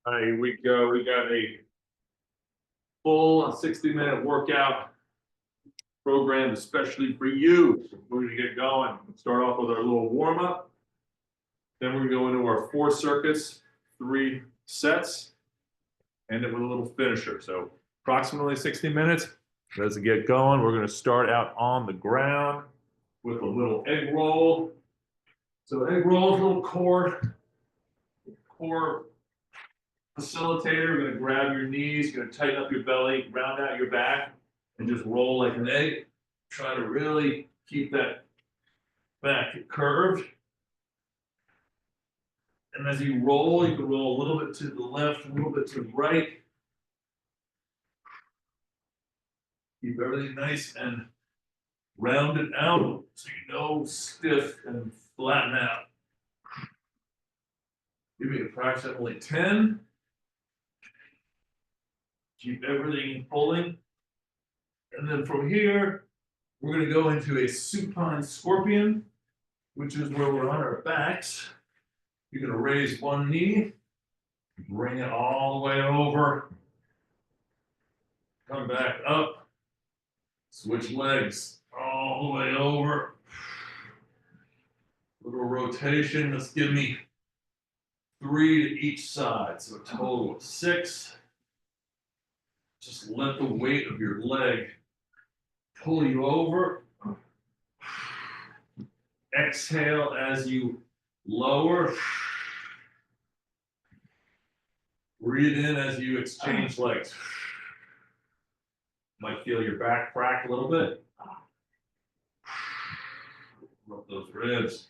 All right, here we go. We got a full 60-minute workout program, especially for you. We're gonna get going. Start off with our little warm up. Then we're gonna go into our 4 circuits, 3 sets, end it with a little finisher. So approximately 60 minutes. Let's get going. We're gonna start out on the ground with a little egg roll. So egg roll is a little core facilitator. We're gonna grab your knees, you're gonna tighten up your belly, round out your back, and just roll like an egg. Try to really keep that back curved. And as you roll, you can roll a little bit to the left, a little bit to the right. Keep everything nice and rounded out so you know stiff and flatten out. Give me approximately 10. Keep everything pulling. And then from here, we're going to go into a supine scorpion, which is where we're on our backs. You're going to raise one knee, bring it all the way over, come back up, switch legs all the way over. Little rotation. Let's give me 3 to each side, so a total of 6. Just let the weight of your leg pull you over. Exhale as you lower. Breathe in as you exchange legs. Might feel your back crack a little bit. Rub those ribs.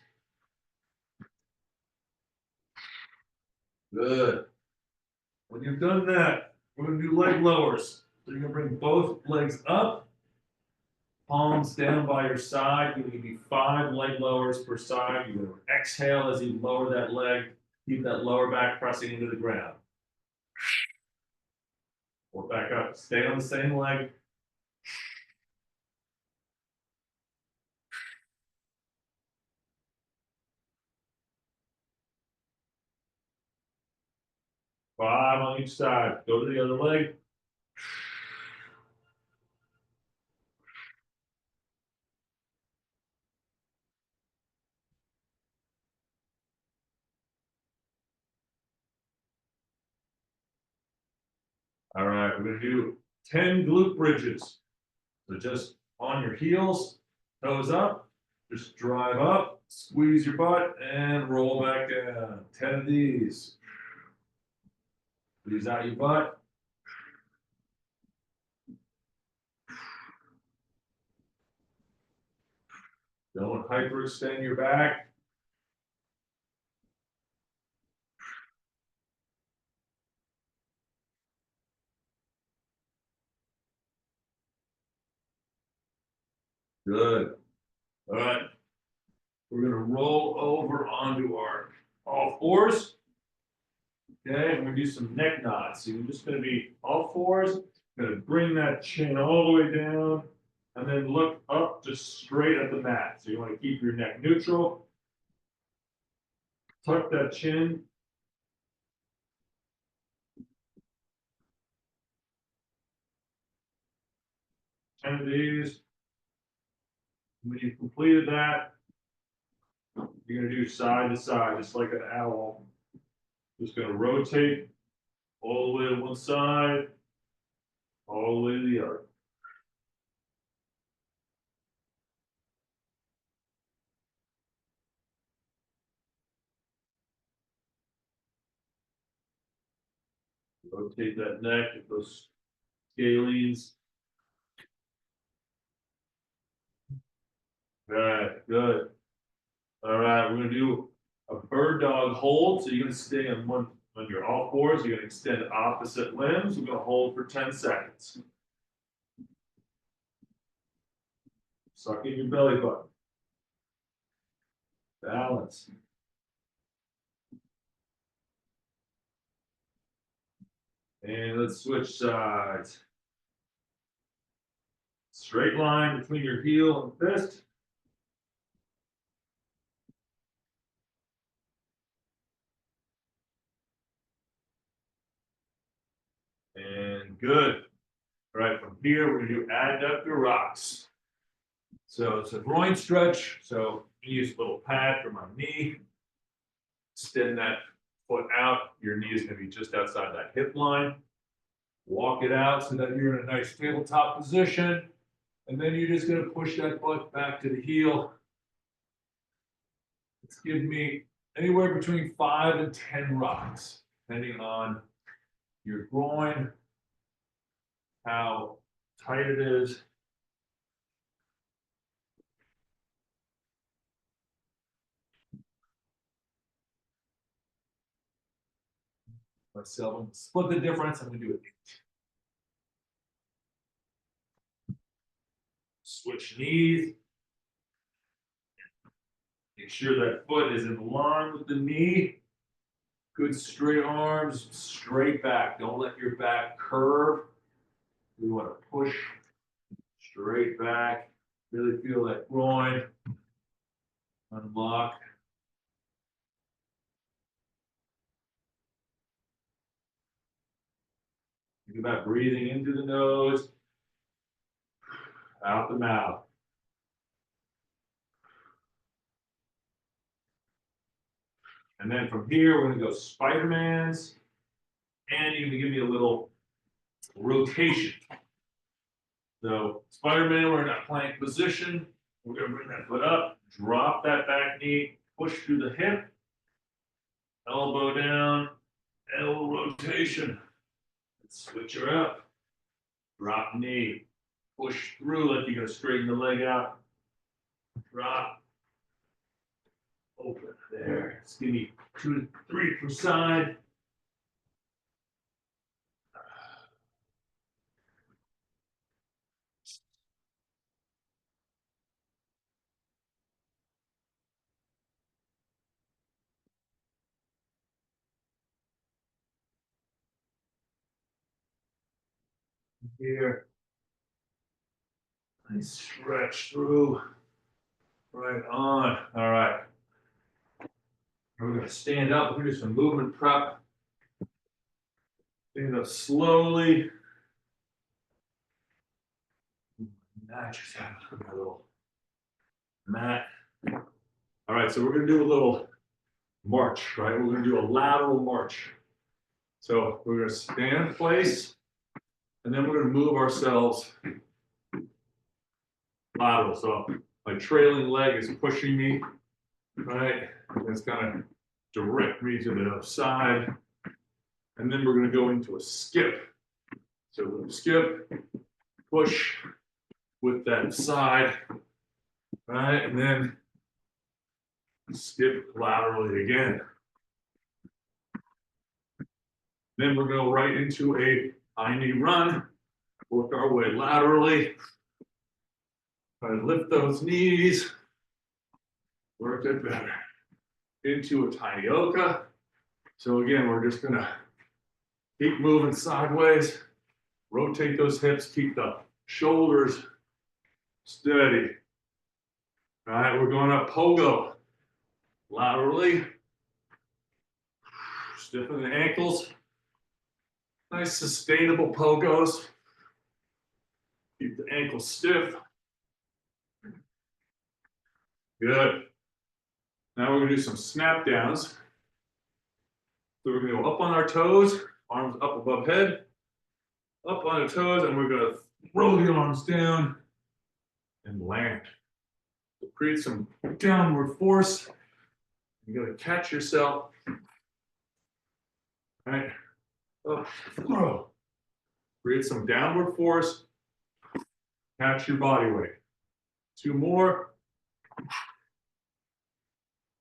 Good. When you've done that, we're going to do leg lowers. So you're going to bring both legs up, palms down by your side. You're going to give you 5 leg lowers per side. You're going to exhale as you lower that leg. Keep that lower back pressing into the ground. Or back up. Stay on the same leg. Five on each side. Go to the other leg. All right, we're going to do 10 glute bridges. So just on your heels, toes up, just drive up, squeeze your butt, and roll back down. 10 of these. Squeeze out your butt. Don't hyperextend your back. Good. All right. We're going to roll over onto our all fours. Okay, and we're going to do some neck knots. So you're just going to be all fours. Going to bring that chin all the way down. And then look up just straight at the mat. So you want to keep your neck neutral. Tuck that chin. Ten of these. When you've completed that, you're going to do side to side, just like an owl. Just going to rotate all the way to one side, all the way to the other. Rotate that neck, get those scalenes. All right, good. All right, we're going to do a bird dog hold. So you're going to stay on your all fours. You're going to extend opposite limbs. We're going to hold for 10 seconds. Suck in your belly button. Balance. And let's switch sides. Straight line between your heel and fist. Good. All right, from here, we're gonna do adductor rocks. So it's a groin stretch, so use a little pad for my knee. Extend that foot out, your knee is gonna be just outside that hip line. Walk it out so that you're in a nice tabletop position. And then you're just gonna push that butt back to the heel. It's giving me anywhere between 5 and 10 rocks, depending on your groin, how tight it is. Myself, split the difference, I'm gonna do it. Switch knees. Make sure that foot is in line with the knee. Good straight arms, straight back. Don't let your back curve. We want to push straight back. Really feel that groin. Unlock. Think about breathing into the nose, out the mouth. And then from here, we're gonna go Spider-Mans. And you can give me a little rotation. So Spider-Man, we're in that plank position. We're gonna bring that foot up, drop that back knee, push through the hip, elbow down, elbow rotation. Switch her up, drop knee, push through like you're gonna straighten the leg out, drop, open, there. Just give me 2 to 3 per side. Here, nice stretch through, right on, all right. We're gonna stand up, we're gonna do some movement prep. Stand up slowly. Mat yourself on a little mat. All right, so we're gonna do a little march, right? We're gonna do a lateral march. So we're gonna stand in place, and then we're gonna move ourselves lateral. So my trailing leg is pushing me, right? And it's gonna direct me to the side. And then we're gonna go into a skip. So we're gonna skip, push with that side, right? And then skip laterally again. Then we're going right into a high knee run, work our way laterally. Try to lift those knees, work it better. Into a tiny oka. So again, we're just gonna keep moving sideways, rotate those hips, keep the shoulders steady. All right, we're going up pogo. Laterally. Stiffen the ankles. Nice sustainable pogos. Keep the ankles stiff. Good. Now we're gonna do some snap downs. So we're gonna go up on our toes, arms up above head, up on the toes, and we're gonna throw the arms down and land. So create some downward force. You're gonna catch yourself. All right. Up, throw. Create some downward force. Catch your body weight. 2 more.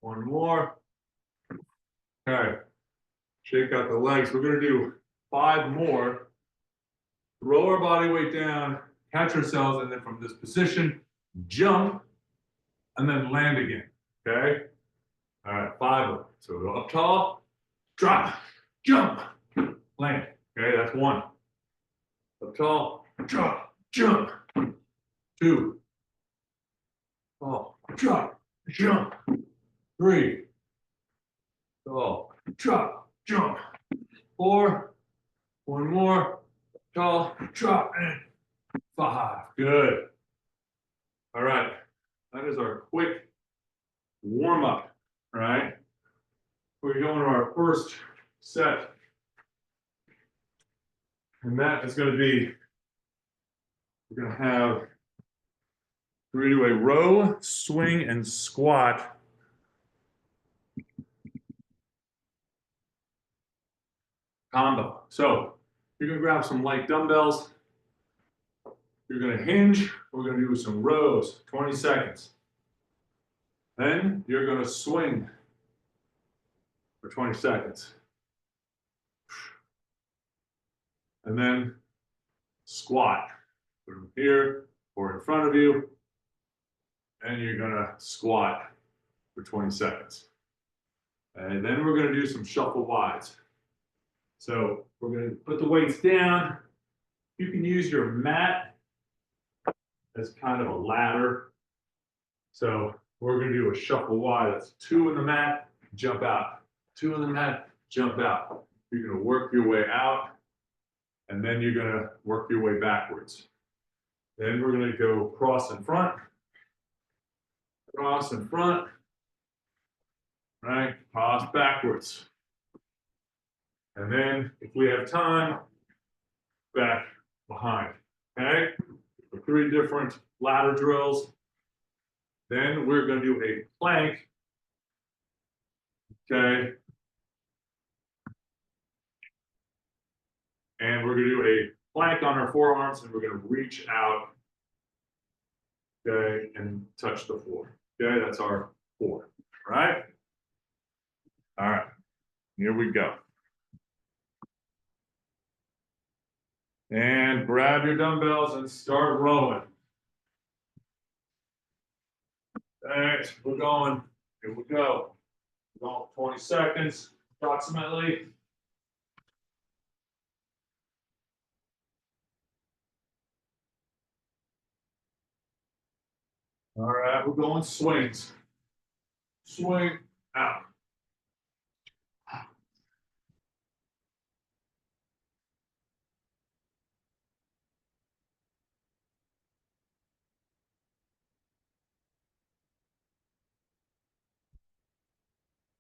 1 more. Okay. Shake out the legs. We're gonna do 5 more. Throw our body weight down, catch ourselves, and then from this position, jump, and then land again. Okay? All right, 5 of them. So go up tall, drop, jump, land. Okay, that's 1. Up tall, drop, jump. 2. Tall, drop, jump. 3. Tall, drop, jump. 4. 1 more. tall, drop, and 5. Good. All right. That is our quick warm up. All right. We're going to our first set. And that is going to be, we're going to have, we're going to do a row, swing, and squat. Combo. So you're going to grab some light dumbbells. You're going to hinge. We're going to do some rows, 20 seconds. Then you're going to swing for 20 seconds. And then squat. Put them here or in front of you. And you're going to squat for 20 seconds. And then we're going to do some shuffle wides. So we're going to put the weights down. You can use your mat as kind of a ladder. So we're going to do a shuffle wide. That's 2 in the mat, jump out. 2 in the mat, jump out. You're going to work your way out, and then you're going to work your way backwards. Then we're going to go cross in front, right? Cross backwards. And then, if we have time, back behind, okay? 3 different ladder drills. Then we're going to do a plank, okay? And we're going to do a plank on our forearms, and we're going to reach out, okay, and touch the floor. Okay, that's our 4, right? All right, here we go. And grab your dumbbells and start rowing. Thanks, we're going. Here we go. We're going 20 seconds approximately. All right, we're going swings. Swing out.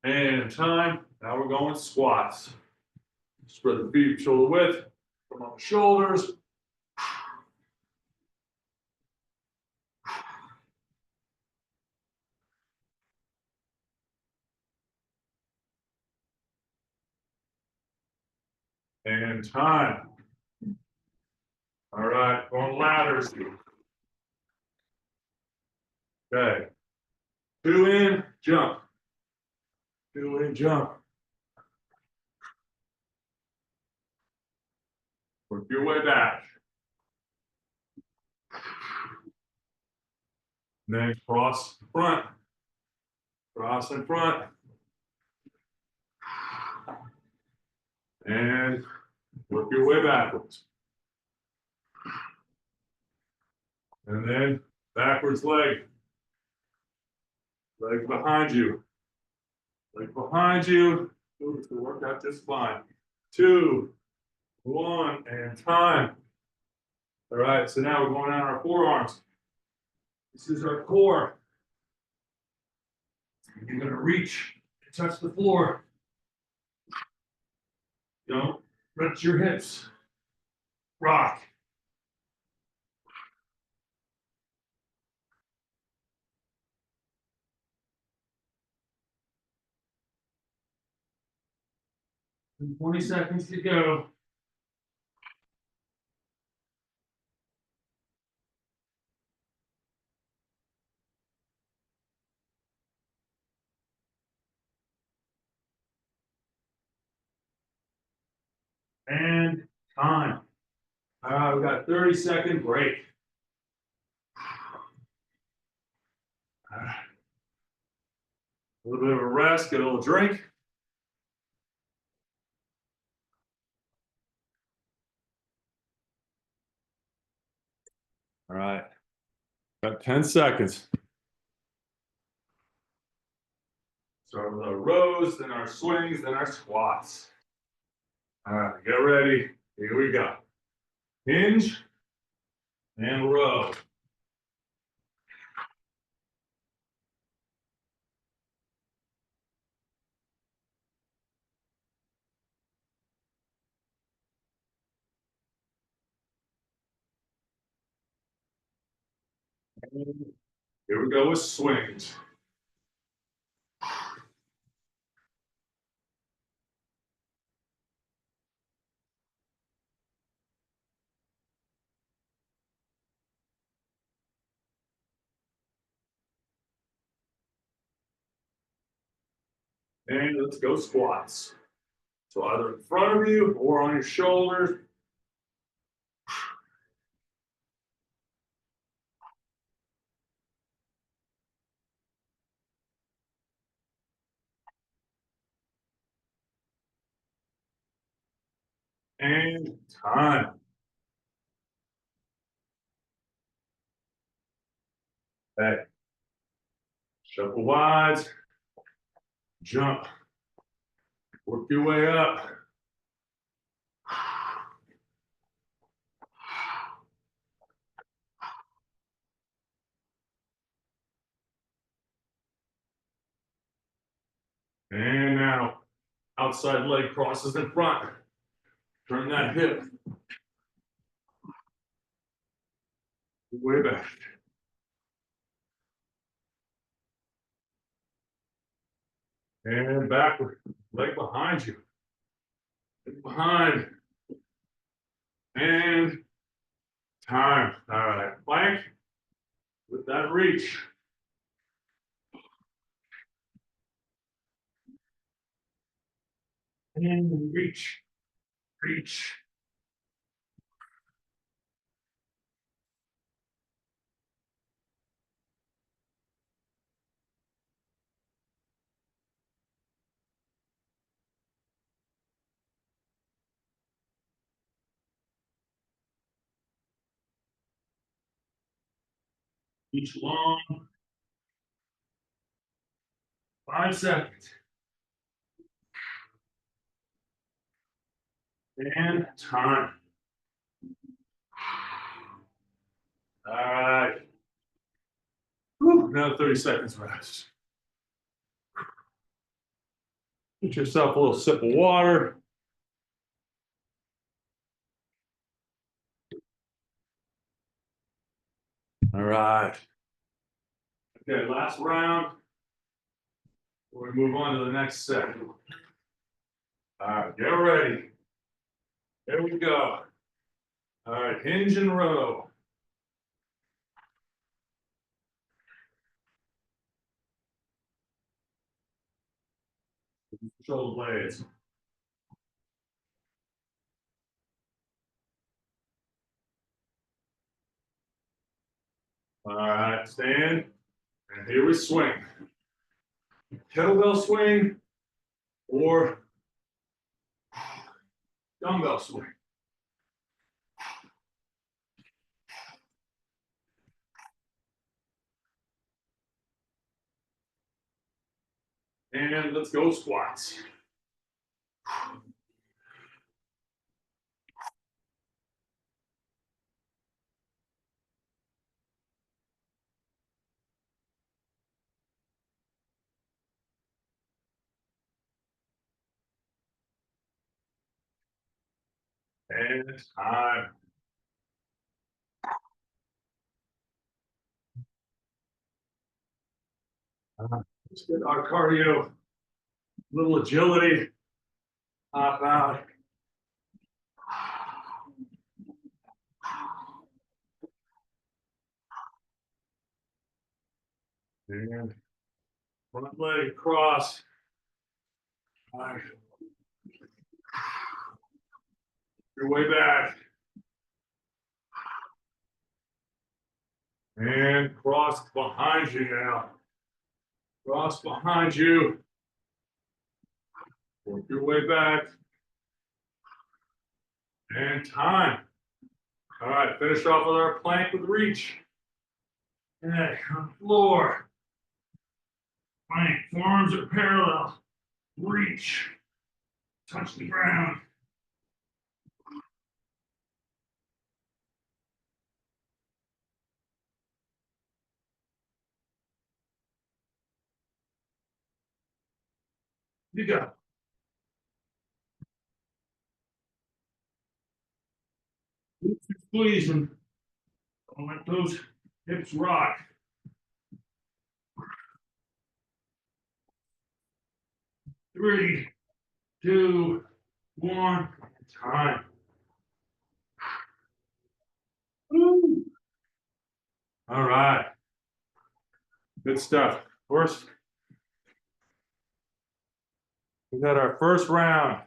And time. Now we're going squats. Spread the feet shoulder width. Come on the shoulders. And time. All right, going ladders. Okay. 2 in, jump. 2 in, jump. Work your way back. Then cross front. Cross in front. And work your way backwards. And then backwards leg. Leg behind you. Leg behind you. Ooh, it's gonna work out just fine. 2, 1, and time. All right, so now we're going on our forearms. This is our core. You're gonna reach and touch the floor. Don't wrench your hips. Rock. And 20 seconds to go. And time. All right, we got a 30-second break. All right. A little bit of a rest, get a little drink. All right, got 10 seconds. Start with our rows, then our swings, then our squats. All right, get ready. Here we go. Hinge and row. Here we go with swings. And let's go squats. So either in front of you or on your shoulders. And time. Okay. Shuffle wides. Jump. Work your way up. And now outside leg crosses in front. Turn that hip. Way back. And backward. Leg behind you. Leg behind. And time. All right. Plank with that reach. And reach. Reach. Each long. 5 seconds. And time. All right. Whew, another 30 seconds rest. Get yourself a little sip of water. All right. Okay, last round. Before we move on to the next set. All right, get ready. There we go. All right, hinge and row. Shoulder blades. All right, stand. And here we swing. Kettlebell swing or dumbbell swing. And let's go squats. And time. Let's get our cardio, a little agility, hop out. And front leg cross. All right. Your way back. And cross behind you now. Cross behind you. Work your way back. And time. All right, finish off with our plank with reach. Neck on the floor. Plank, forearms are parallel. Reach. Touch the ground. You go. Squeezing. Don't let those hips rock. 3, 2, 1, time. Woo. All right. Good stuff. First, we got our first round.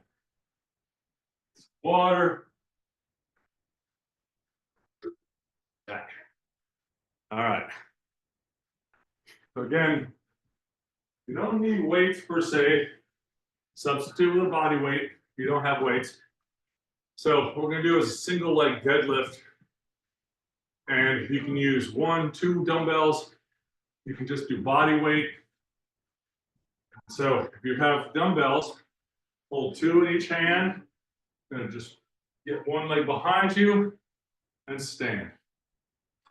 Water. Back. All right. So again, you don't need weights per se. Substitute with a body weight if you don't have weights. So what we're going to do is a single leg deadlift. And you can use 1, 2 dumbbells. You can just do body weight. So if you have dumbbells, hold 2 in each hand. Gonna just get one leg behind you and stand.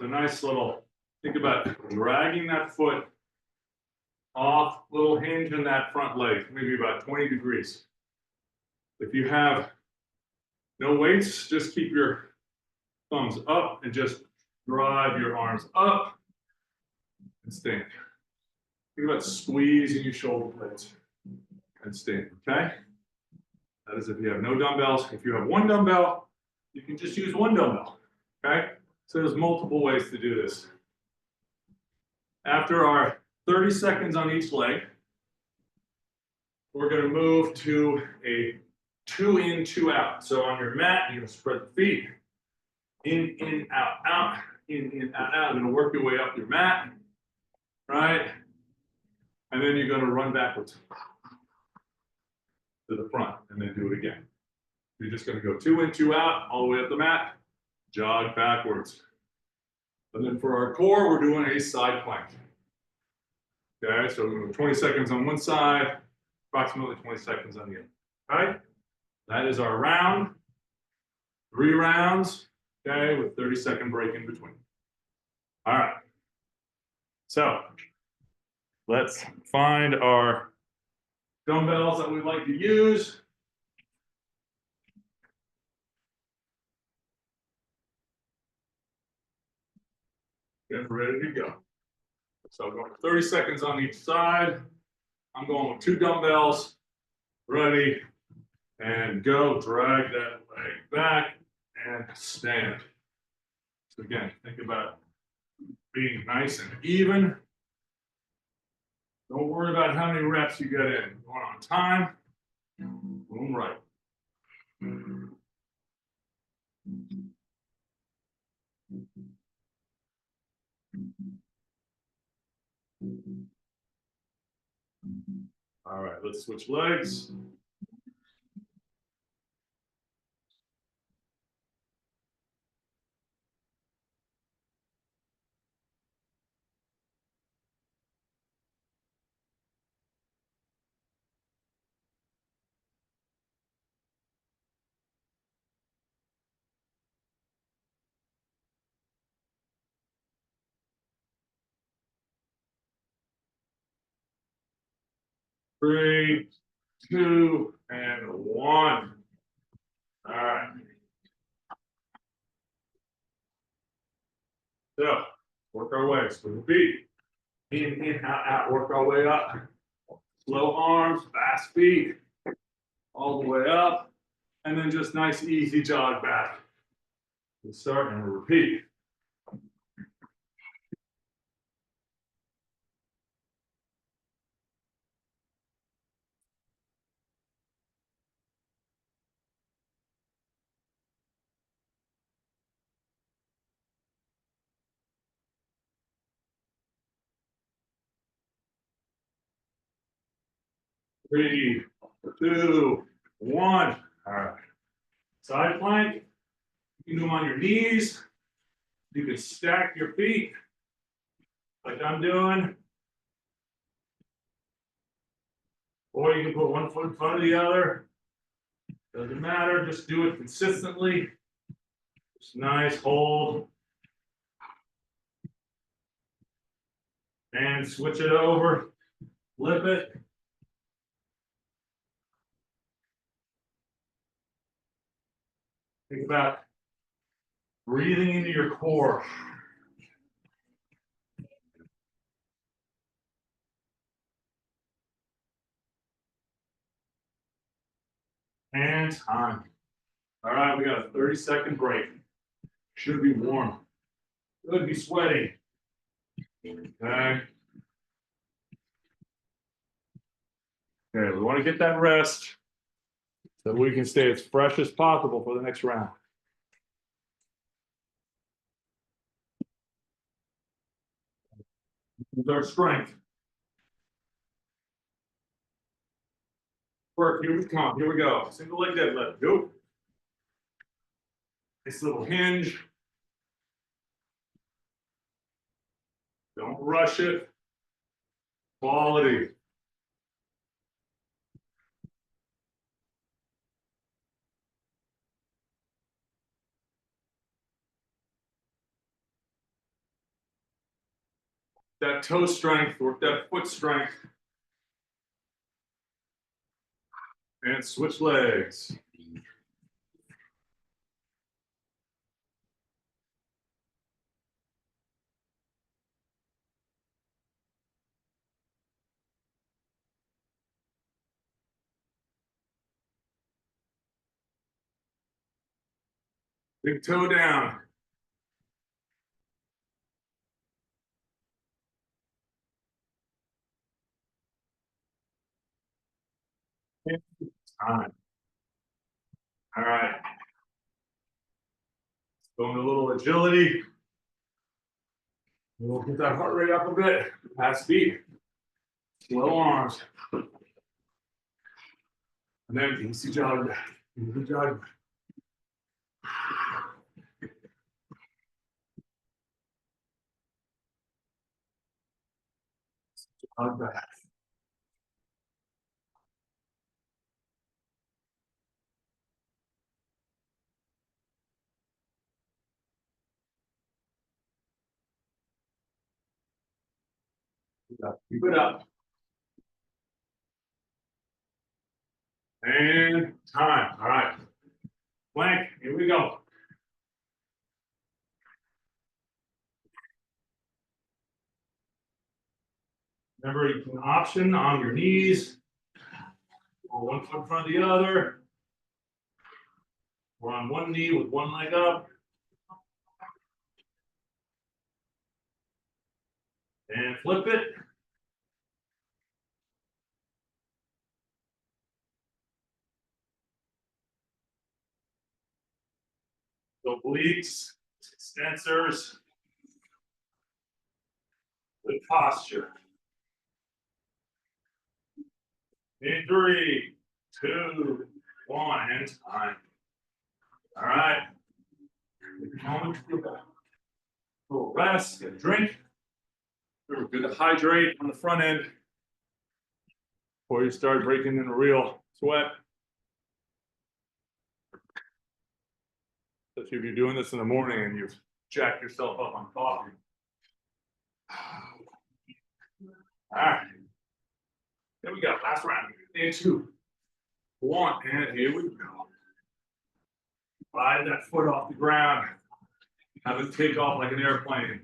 So nice little, think about dragging that foot off, little hinge in that front leg, maybe about 20 degrees. If you have no weights, just keep your thumbs up and just drive your arms up and stand. Think about squeezing your shoulder blades and stand, okay? That is if you have no dumbbells. If you have 1 dumbbell, you can just use 1 dumbbell, okay? So there's multiple ways to do this. After our 30 seconds on each leg, we're going to move to a 2 in, 2 out. So on your mat, you're going to spread the feet. In, out, out. In, out, out. You're going to work your way up your mat, right? And then you're going to run backwards to the front and then do it again. You're just going to go 2 in, 2 out, all the way up the mat, jog backwards. And then for our core, we're doing a side plank. Okay, so we're going to 20 seconds on one side, approximately 20 seconds on the other. All right, that is our round. 3 rounds, okay, with 30-second break in between. All right, so let's find our dumbbells that we like to use. Get ready to go. So I'm going 30 seconds on each side. I'm going with 2 dumbbells. Ready, and go. Drag that leg back and stand. So again, think about being nice and even. Don't worry about how many reps you get in. Going on time. Boom, right. All right, let's switch legs. Three, 2, and 1. All right. So work our way. So repeat. In, out, out. Work our way up. Slow arms, fast feet, all the way up, and then just nice, easy jog back. We'll start and we'll repeat. Three, 2, 1. All right. Side plank. You can do them on your knees. You can stack your feet like I'm doing. Or you can put one foot in front of the other. Doesn't matter. Just do it consistently. Just nice hold. And switch it over. Flip it. Think about breathing into your core. And time. All right, we got a 30-second break. Should be warm. Could be sweaty. Okay. Okay, we want to get that rest so we can stay as fresh as possible for the next round. With our strength. Work, here we come, here we go. Single leg deadlift, go. Nice little hinge. Don't rush it. Quality. That toe strength, work that foot strength. And switch legs. Big toe down. Time. All right. Going a little agility. We'll get that heart rate up a bit. Fast feet. Slow arms. And then easy jog. Easy jog. Jog back. Keep it up. And time. All right. Plank. Here we go. Remember, you can option on your knees, or one foot in front of the other, or on one knee with one leg up. And flip it. Obliques, extensors, good posture. In 3, 2, 1, and time. All right. Moment to get back. Little rest, get a drink. We're good to hydrate on the front end before you start breaking in a real sweat. Especially if you're doing this in the morning and you've jacked yourself up on coffee. All right. Here we go. Last round. And 2, 1, and here we go. Slide that foot off the ground. Have it take off like an airplane.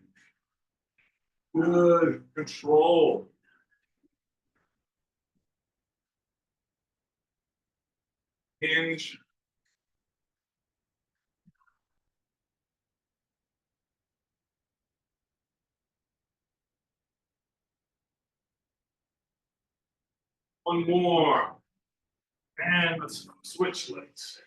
Good control. Hinge. One more. And let's switch legs.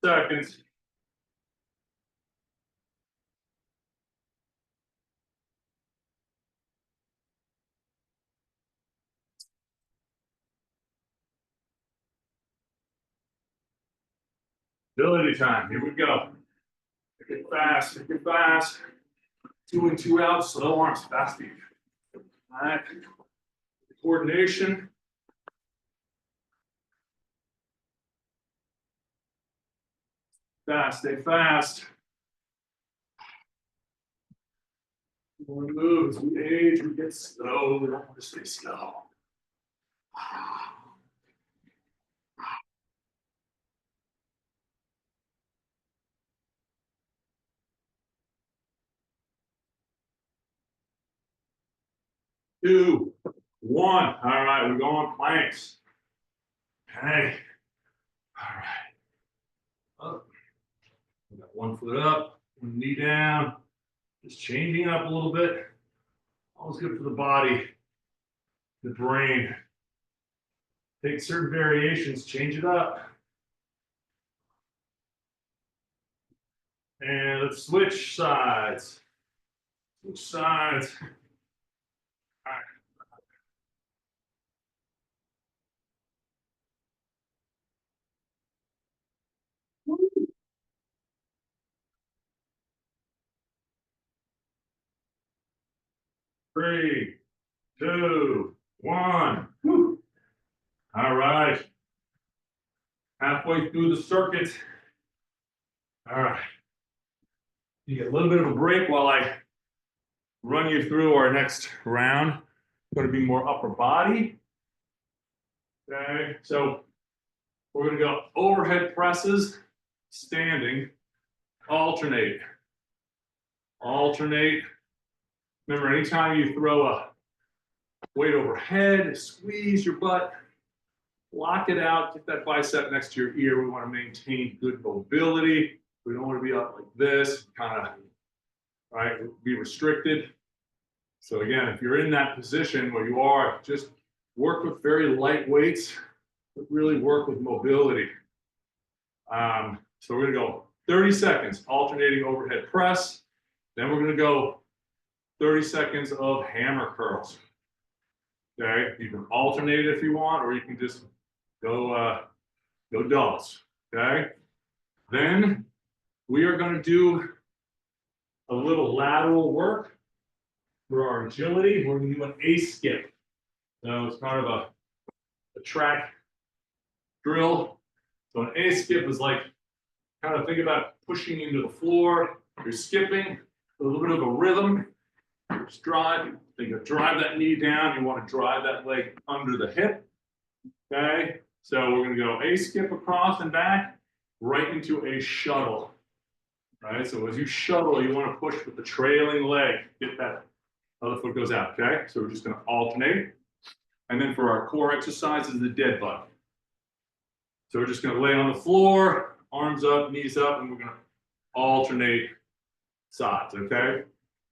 Seconds. Ability time. Here we go. Make it fast. Make it fast. 2 and 2 out. Slow arms. Fast feet. All right. Coordination. Fast, stay fast. When we move, as we age, we get slow. We don't want to stay slow. 2, 1. All right, we're going planks. Okay. All right. Up. We got 1 foot up, 1 knee down. Just changing up a little bit. Always good for the body, the brain. Take certain variations, change it up. And let's switch sides. Switch sides. All right. 3, 2, 1. Woo. All right. Halfway through the circuit. All right. You get a little bit of a break while I run you through our next round. It's going to be more upper body. Okay, so we're going to go overhead presses, standing, alternate. Alternate. Remember, anytime you throw a weight overhead, squeeze your butt, lock it out, get that bicep next to your ear. We want to maintain good mobility. We don't want to be up like this, kind of, right, be restricted. So again, if you're in that position where you are, just work with very light weights, but really work with mobility. So we're gonna go 30 seconds, alternating overhead press. Then we're gonna go 30 seconds of hammer curls. Okay, you can alternate it if you want, or you can just go doubles. Okay, then we are going to do a little lateral work for our agility. We're going to do an A skip. So it's kind of a track drill. So an A skip is like, kind of think about pushing into the floor. You're skipping, a little bit of a rhythm. Just drive. Think of drive that knee down. You want to drive that leg under the hip. Okay. So we're going to go A skip across and back, right into a shuttle. Right. So as you shuttle, you want to push with the trailing leg. Get that other foot goes out. Okay. So we're just going to alternate. And then for our core exercise is the dead bug. So we're just going to lay on the floor, arms up, knees up, and we're going to alternate sides. Okay.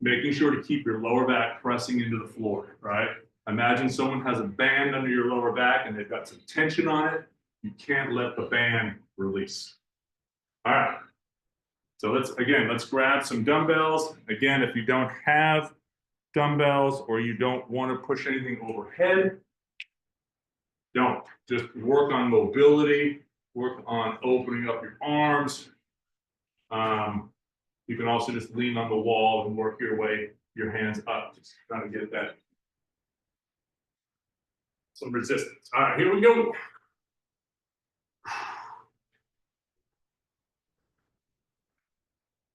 Making sure to keep your lower back pressing into the floor, right? Imagine someone has a band under your lower back and they've got some tension on it. You can't let the band release. All right. So let's grab some dumbbells. Again, if you don't have dumbbells or you don't want to push anything overhead, don't. Just work on mobility, work on opening up your arms. You can also just lean on the wall and work your way, your hands up, just trying to get that, some resistance. All right, here we go.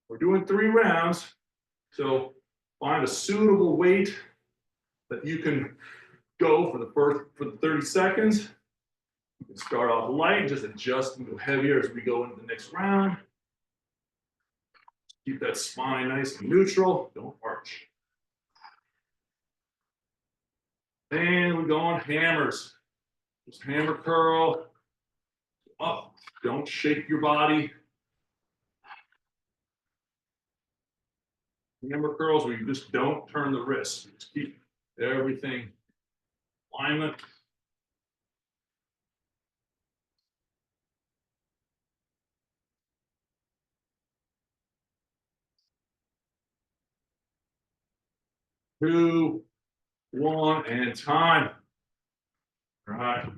We're doing 3 rounds, so find a suitable weight that you can go for the 30 seconds. You can start off light and just adjust and go heavier as we go into the next round. Keep that spine nice and neutral. Don't arch. And we go on hammers. Just hammer curl. Up. Don't shake your body. Hammer curls where you just don't turn the wrists. Just keep everything alignment. Two, 1, and time. All right,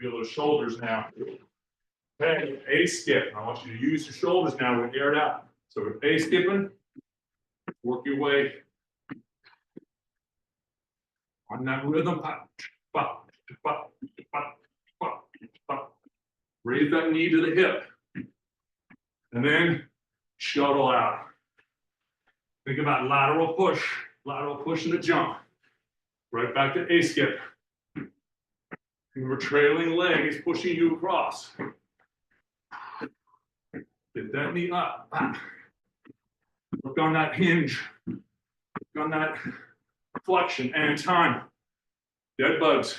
feel those shoulders now. Okay, A skip. I want you to use your shoulders now. We're gonna air it out. So with A skipping, work your way on that rhythm. Raise that knee to the hip. and then shuttle out. Think about lateral push and a jump. Right back to A skip. Your trailing leg is pushing you across. Get that knee up. Work on that hinge. Work on that flexion and time. Dead bugs.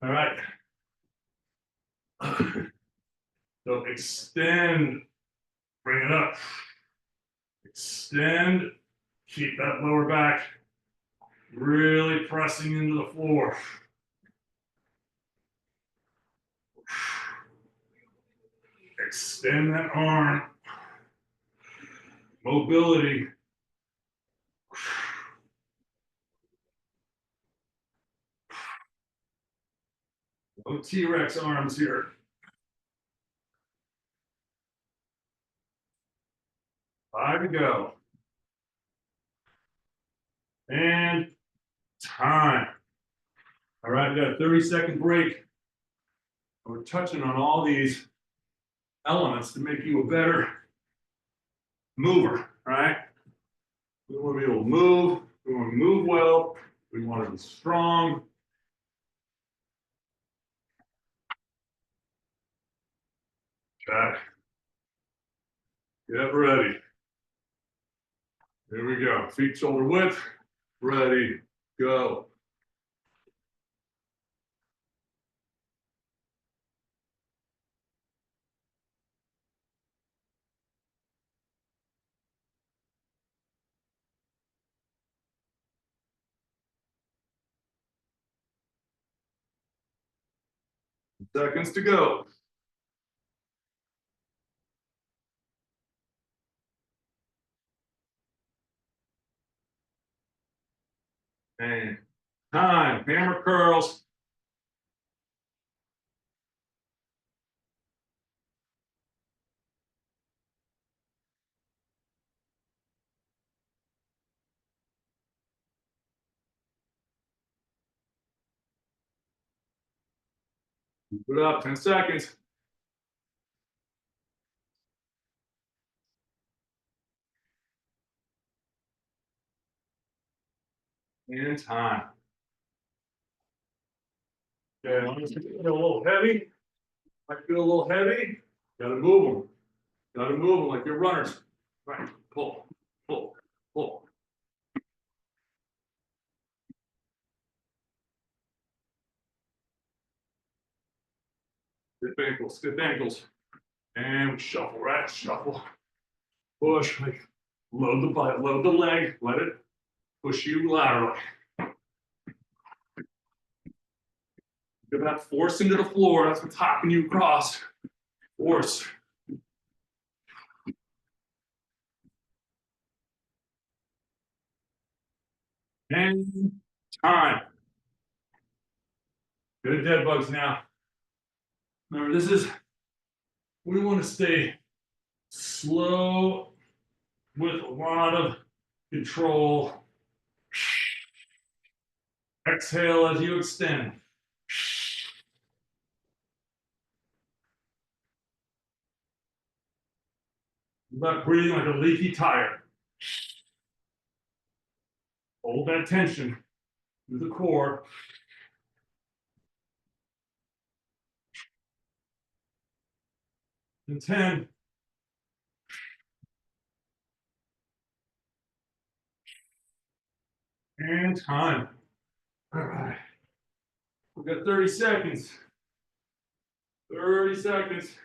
All right. So extend, bring it up. Extend, keep that lower back really pressing into the floor. Extend that arm. Mobility. No T-Rex arms here. Five to go. And time. All right, we got a 30-second break. We're touching on all these elements to make you a better mover, right? We want to be able to move. We want to move well. We want to be strong. Okay. Get ready. Here we go. Feet shoulder width. Ready. Go. Seconds to go. And time. Hammer curls. Put it up. 10 seconds. And time. Okay, I'm just gonna feel a little heavy. I feel a little heavy. Gotta move them. Gotta move them like you're runners. Right. Pull, pull, pull. Stiff ankles, stiff ankles. And we shuffle, right? Shuffle. Push. Like, load the butt, load the leg. Let it push you laterally. Get that force into the floor. That's what's hopping you across. Force. And time. Good dead bugs now. Remember, this is, we want to stay slow with a lot of control. Exhale as you extend. About breathing like a leaky tire. Hold that tension through the core. And 10. And time. All right. We've got 30 seconds. 30 seconds.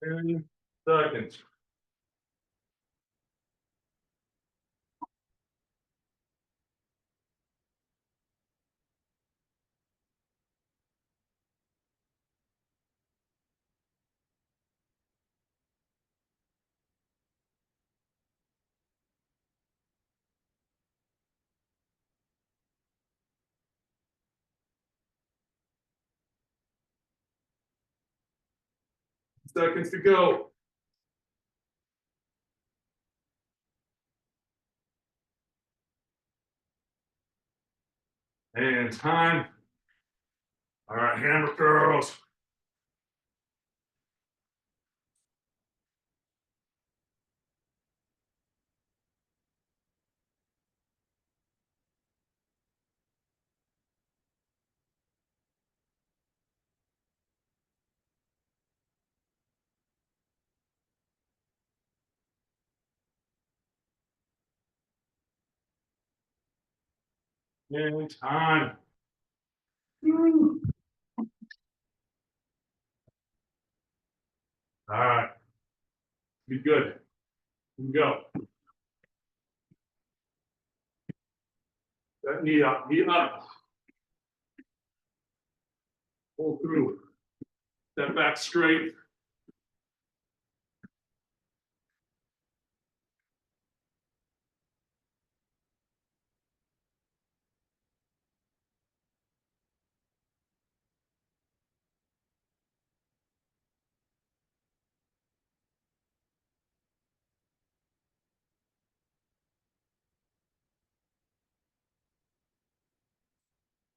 Ten seconds. Seconds to go. And time. All right, hammer curls. And time. Woo. All right. Be good. Here we go. That knee up, knee up. Pull through. Step back straight.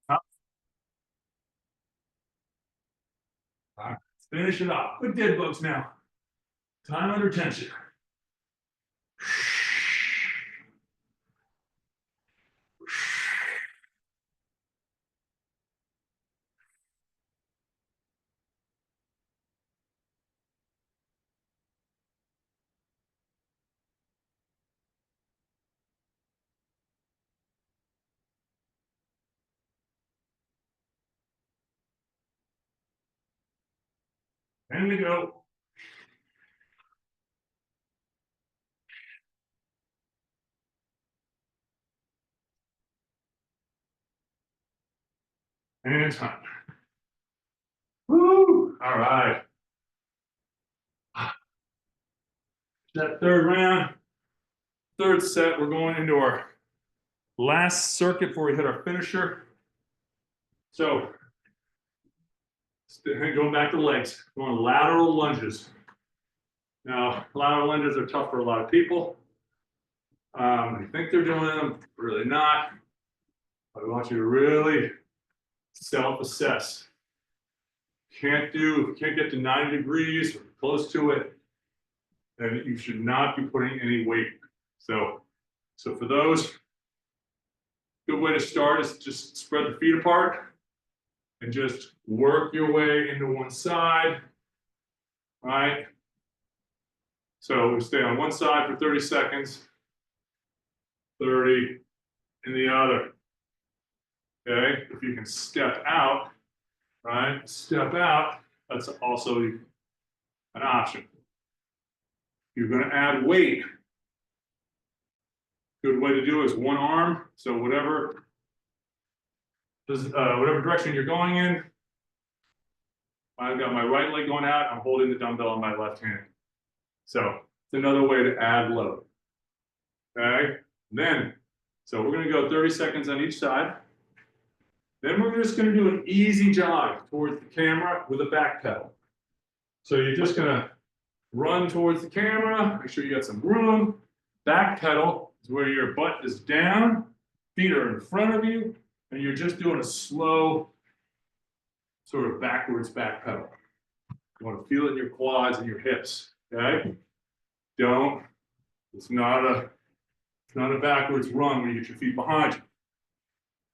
Up. All right. Finish it off. Good dead bugs now. Time under tension. And we go. And time. Woo! All right. That third round, third set, we're going into our last circuit before we hit our finisher. So, going back to legs, going lateral lunges. Now, lateral lunges are tough for a lot of people. I think they're doing them, really not. I want you to really self-assess. Can't get to 90 degrees or close to it, then you should not be putting any weight. So for those, good way to start is just spread the feet apart and just work your way into one side, right? So we stay on one side for 30 seconds, 30 in the other. Okay, if you can step out, right? Step out, that's also an option. You're going to add weight. Good way to do it is one arm. So whatever direction you're going in, I've got my right leg going out. I'm holding the dumbbell on my left hand. So it's another way to add load. Okay. So we're going to go 30 seconds on each side. Then we're just going to do an easy jog towards the camera with a back pedal. So you're just going to run towards the camera. Make sure you got some room. Back pedal is where your butt is down, feet are in front of you, and you're just doing a slow sort of backwards back pedal. You want to feel it in your quads and your hips, okay? It's not a backwards run when you get your feet behind you.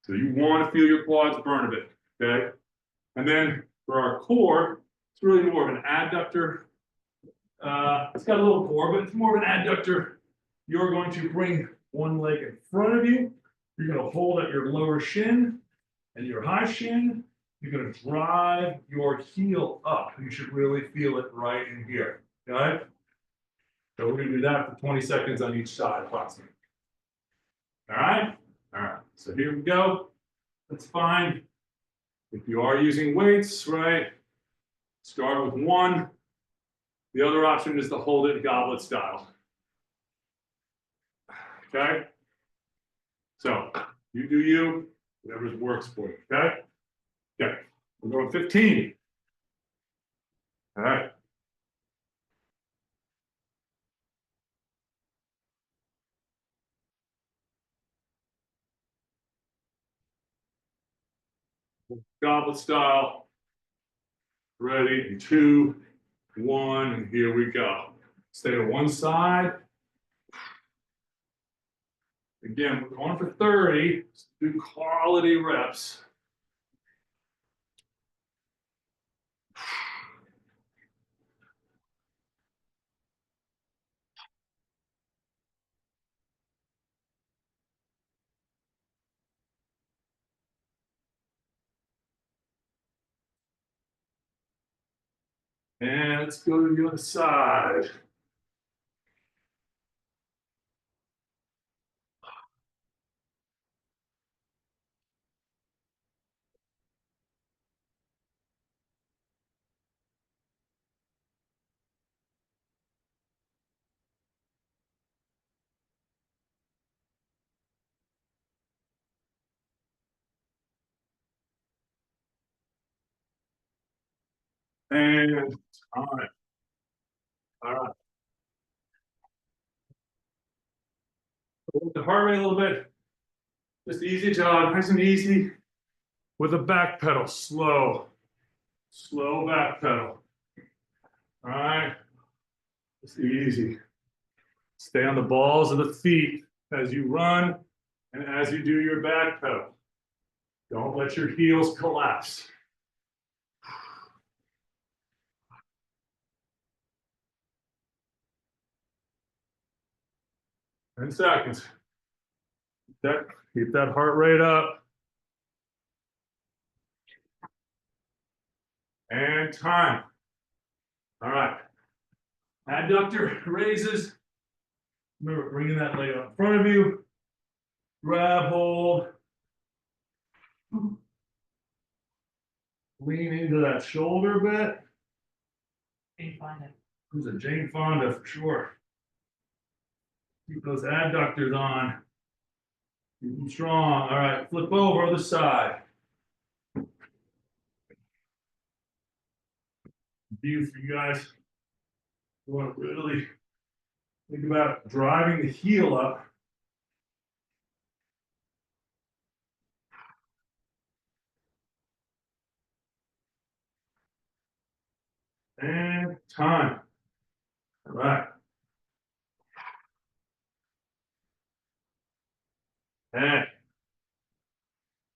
So you want to feel your quads burn a bit, okay? And then for our core, it's really more of an adductor. It's got a little core, but it's more of an adductor. You're going to bring one leg in front of you. You're going to hold at your lower shin and your high shin. You're going to drive your heel up. You should really feel it right in here, okay? So we're going to do that for 20 seconds on each side, approximately. All right? All right. So here we go. That's fine. If you are using weights, right, start with one. The other option is to hold it goblet style. Okay? So you do you, whatever works for you, okay? Okay, we're going 15. All right. Goblet style. Ready, in 2, 1, and here we go. Stay to one side. Again, we're going for 30. Do quality reps. And let's go to the other side. And all right. All right. With the heart rate a little bit. Just easy jog, nice and easy. With a back pedal, slow. Slow back pedal. All right. Just easy. Stay on the balls of the feet as you run and as you do your back pedal. Don't let your heels collapse. 10 seconds. Keep that heart rate up. And time. All right. Adductor raises. Remember bringing that leg up in front of you. Grab hold. Lean into that shoulder bit. Jane Fonda. Who's a Jane Fonda for sure. Keep those adductors on. Keep them strong. All right, flip over other side. View for you guys. You want to really think about driving the heel up. And time. All right. And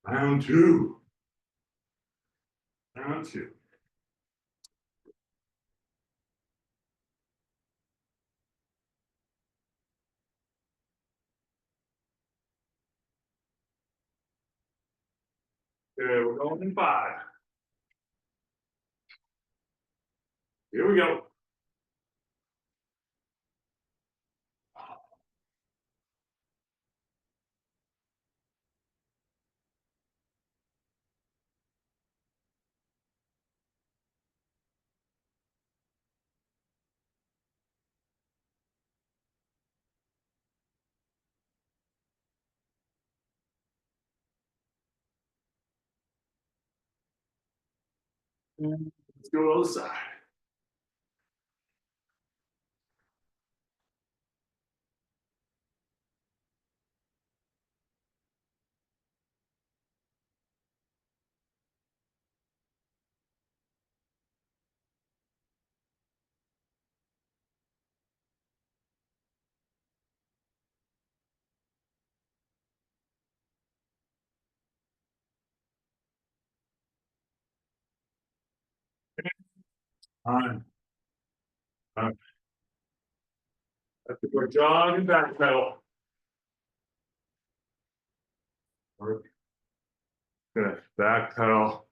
round 2. Round 2. Okay, we're going in 5. Here we go. And let's go to the other side. Time. That's a good jog and back pedal. Good. Back pedal.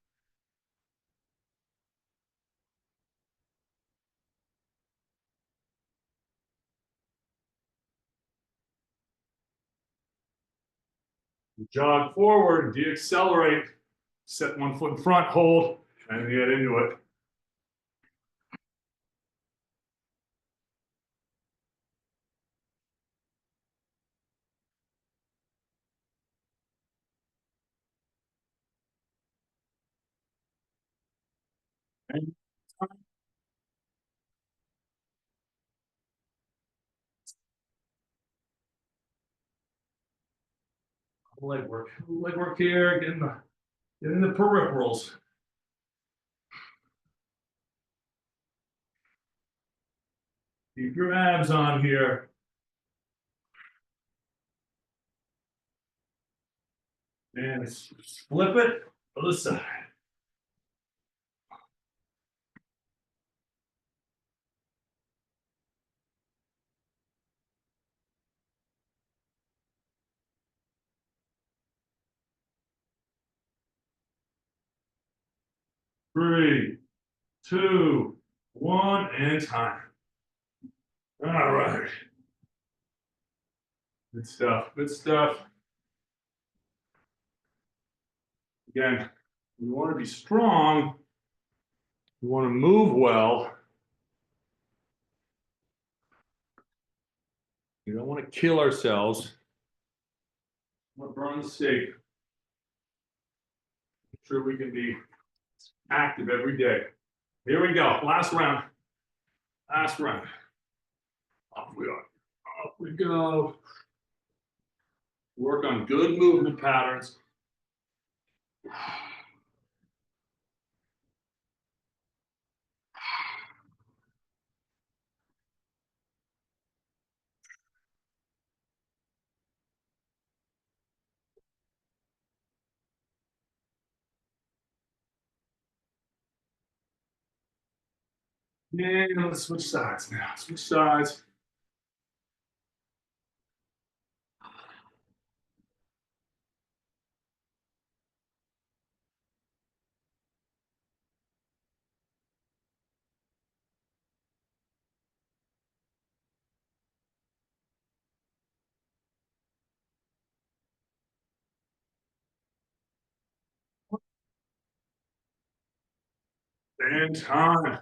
Jog forward, deaccelerate, set one foot in front, hold, and get into it. And leg work here, getting the Get in the peripherals. Keep your abs on here. And flip it to the side. Three, two, one, and time. All right. Good stuff. Good stuff. Again, we want to be strong. We want to move well. We don't want to kill ourselves. We want to burn the steak. Make sure we can be active every day. Here we go. Last round. Last round. Off we are. Off we go. Work on good movement patterns. Yeah, let's switch sides now. Switch sides. And time.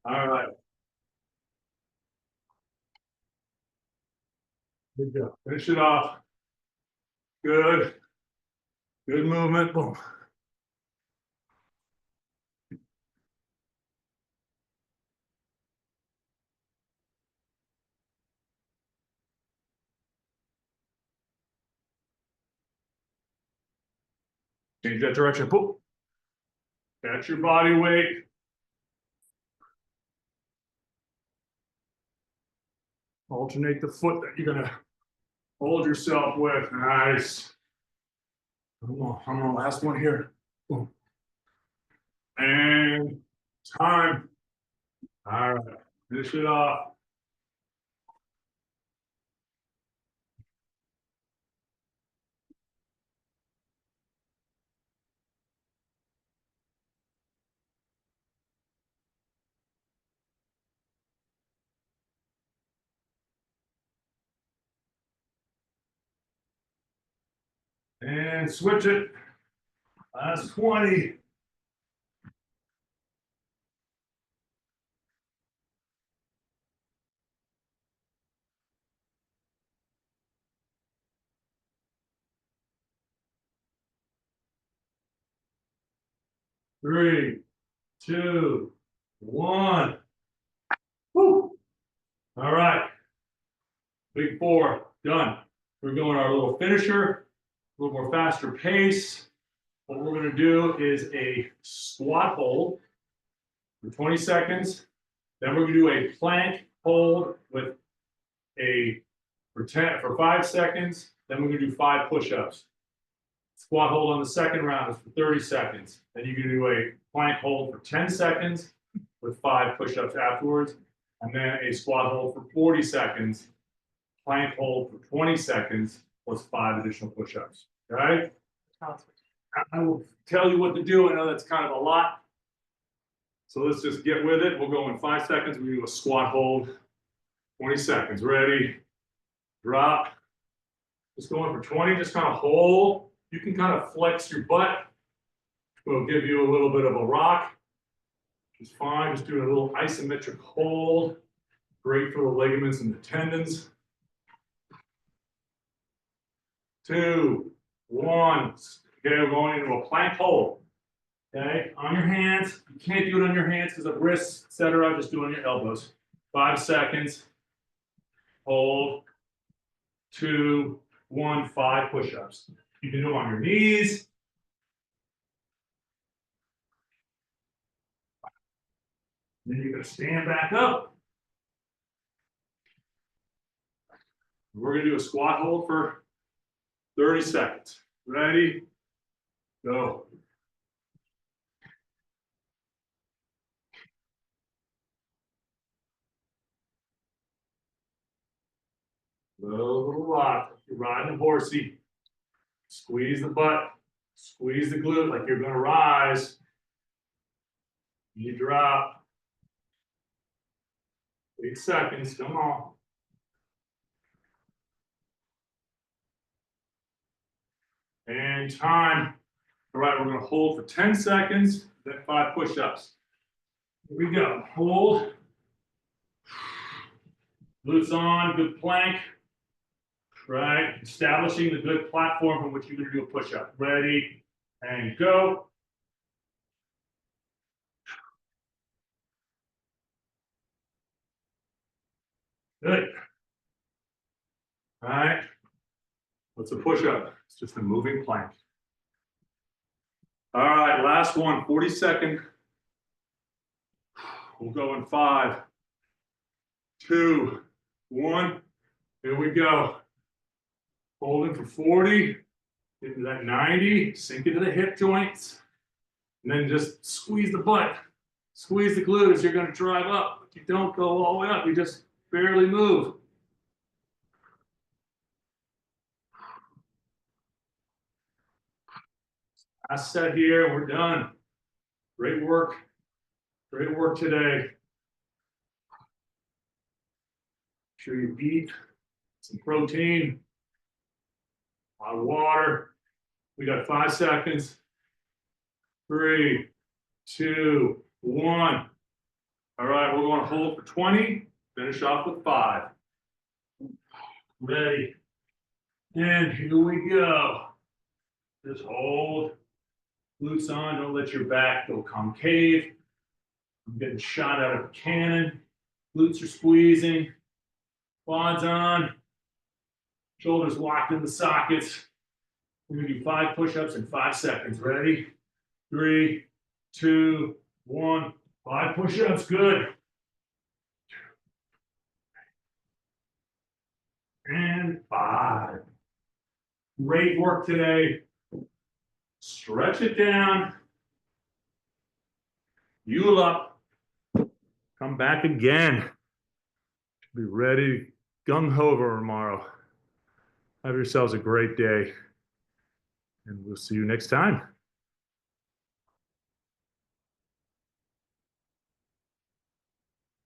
All right. Good go. Finish it off. Good. Good movement. Boom. Change that direction. Boom. Catch your body weight. Alternate the foot that you're gonna hold yourself with. Nice. Come on, last one here. Boom. And time. All right, finish it off. And switch it. Last 20. Three, two, one. Woo. All right. Big four, done. We're going our little finisher, a little more faster pace. What we're going to do is a squat hold for 20 seconds. Then we're going to do a plank hold with for 5 seconds. Then we're going to do 5 push-ups. Squat hold on the second round is for 30 seconds. Then you can do a plank hold for 10 seconds with 5 push-ups afterwards. And then a squat hold for 40 seconds, plank hold for 20 seconds, plus 5 additional push-ups. Okay? I will tell you what to do. I know that's kind of a lot. So let's just get with it. We'll go in 5 seconds. We do a squat hold. 20 seconds. Ready? Drop. Just going for 20. Just kind of hold. You can kind of flex your butt. We'll give you a little bit of a rock. Which is fine. Just doing a little isometric hold. Great for the ligaments and the tendons. 2, 1. Okay, we're going into a plank hold. Okay, on your hands. You can't do it on your hands because of wrists, etc. Just do it on your elbows. 5 seconds. Hold. 2, 1. 5 push-ups. You can do it on your knees. Then you're gonna stand back up. We're gonna do a squat hold for 30 seconds. Ready? Go. Little rock. You're riding a horsey. Squeeze the butt. Squeeze the glute like you're gonna rise. You drop. 8 seconds. Come on. And time. All right, we're gonna hold for 10 seconds, then 5 push-ups. Here we go. Hold. Glutes on, good plank. Right, establishing the good platform from which you're gonna do a push-up. Ready, and go. Good. All right. What's a push-up? It's just a moving plank. All right, last one, 40-second. We'll go in 5, 2, 1. Here we go. Holding for 40. Get to that 90. Sink into the hip joints. And then just squeeze the butt. Squeeze the glutes. You're going to drive up. You don't go all the way up. You just barely move. Last set here. We're done. Great work. Great work today. Make sure you eat some protein, a lot of water. We got 5 seconds. 3, 2, 1. All right, we're going to hold for 20. Finish off with 5. Ready. And here we go. Just hold. Glutes on. Don't let your back go concave. I'm getting shot out of a cannon. Glutes are squeezing. Quads on. Shoulders locked in the sockets. We're going to do 5 push-ups in 5 seconds. Ready? 3, 2, 1. 5 push-ups. Good. And 5. Great work today. Stretch it down. Fuel up. Come back again. Be ready. Gung ho for tomorrow. Have yourselves a great day. And we'll see you next time.